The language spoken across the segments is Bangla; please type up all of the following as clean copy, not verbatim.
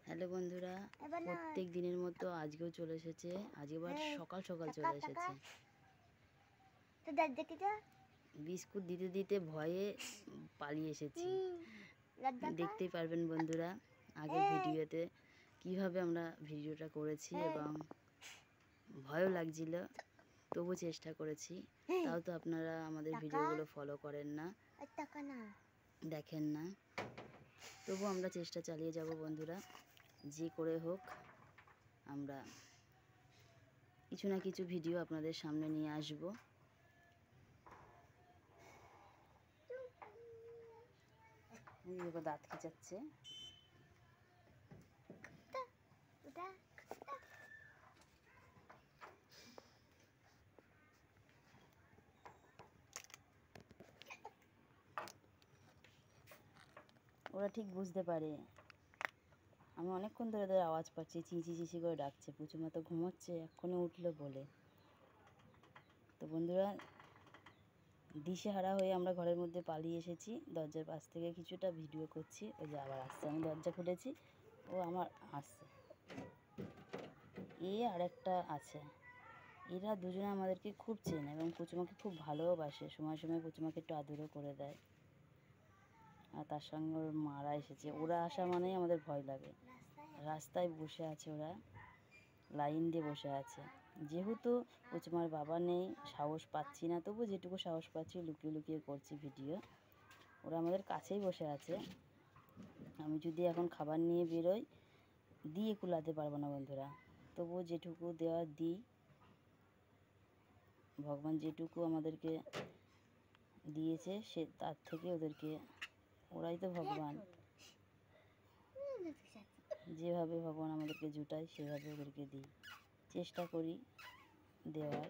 হ্যালো বন্ধুরা, প্রত্যেক দিনের মতো আজকেও চলে এসেছে। আজকেবার সকাল সকাল চলে এসেছে। বিস্কুট দিতে দিতে ভয়ে পালিয়ে এসেছি। দেখতেই পারবেন বন্ধুরা আগের ভিডিওতে কিভাবে আমরা ভিডিওটা করেছি এবং ভয়ও লাগছিল, তবু চেষ্টা করেছি। তাও তো আপনারা আমাদের ভিডিওগুলো ফলো করেন না, দেখেন না, তবু আমরা চেষ্টা চালিয়ে যাব বন্ধুরা। যে করে হোক আমরা কিছু না কিছু ভিডিও আপনাদের সামনে নিয়ে আসব। দাঁত খিচাচ্ছে। ওরা ঠিক বুঝতে পারে আমি অনেকক্ষণ ধরে ওদের আওয়াজ পাচ্ছি, চিঁচি চিঁচি করে ডাকছে। পুচুমা তো ঘুমোচ্ছে, এক্ষুনি উঠলো বলে। তো বন্ধুরা, দিশেহারা হয়ে আমরা ঘরের মধ্যে পালিয়ে এসেছি। দরজার পাশ থেকে কিছুটা ভিডিও করছি। ওই যে আবার আসছে, আমি দরজা খুলেছি, ও আমার আসছে। আর একটা আছে, এরা দুজনে আমাদেরকে খুব চেনে এবং পুচুমাকে খুব ভালোবাসে। সময় সময় পুচুমাকে একটু আদরও করে দেয়। আর তার সঙ্গে ওর মারা এসেছে। ওরা আসা মানেই আমাদের ভয় লাগে। রাস্তায় বসে আছে, ওরা লাইন দিয়ে বসে আছে। যেহেতু পুচুমার বাবা নেই, সাহস পাচ্ছি না, তবু যেটুকু সাহস পাচ্ছি লুকিয়ে লুকিয়ে করছি ভিডিও। ওরা আমাদের কাছেই বসে আছে। আমি যদি এখন খাবার নিয়ে বেরোই, দিয়ে কুলাতে পারবো না বন্ধুরা। তবুও যেটুকু দেওয়ার দিই। ভগবান যেটুকু আমাদেরকে দিয়েছে সে তার থেকে ওদেরকে, ওরাই তো ভগবান। যেভাবে ভগবান আমাদেরকে জুটায় সেভাবে ওদেরকে দিই, চেষ্টা করি দেওয়ার।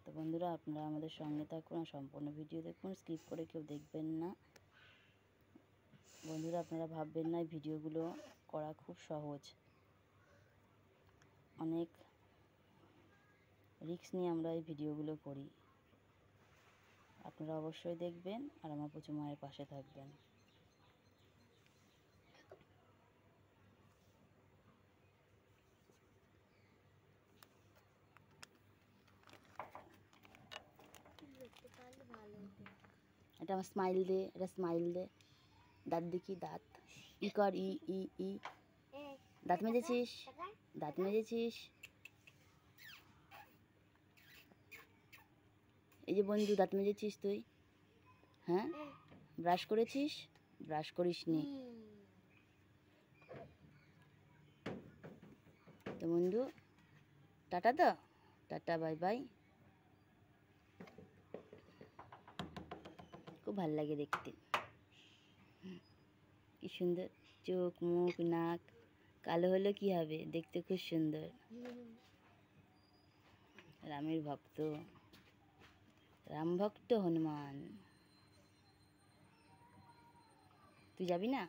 তো বন্ধুরা, আপনারা আমাদের সঙ্গে থাকুন আর সম্পূর্ণ ভিডিও দেখুন, স্কিপ করে কেউ দেখবেন না বন্ধুরা। আপনারা ভাববেন না ভিডিওগুলো করা খুব সহজ, অনেক রিস্ক নিয়ে আমরা এই ভিডিওগুলো করি। আপনারা অবশ্যই দেখবেন আর আমার পুচুমায়ের পাশে থাকবেন। এটা আমার স্মাইল দে, এটা স্মাইল দে। দাঁত দেখি, দাঁত ই কর, ই ই ই। দাঁত মেজেছিস, দাঁত মেজেছিস। এই যে বন্ধু, দাঁত মেজেছিস তুই? হ্যাঁ, ব্রাশ করেছিস? ব্রাশ করিস নি তো বন্ধু। টাটা, তো টাটা, বাই বাই। খুব ভাল লাগে দেখতে, কি সুন্দর চোখ, মুখ, নাক। কালো হলে কি হবে, দেখতে খুব সুন্দর। রামের ভক্ত, রাম ভক্ত হনুমান। তুই যাবি না?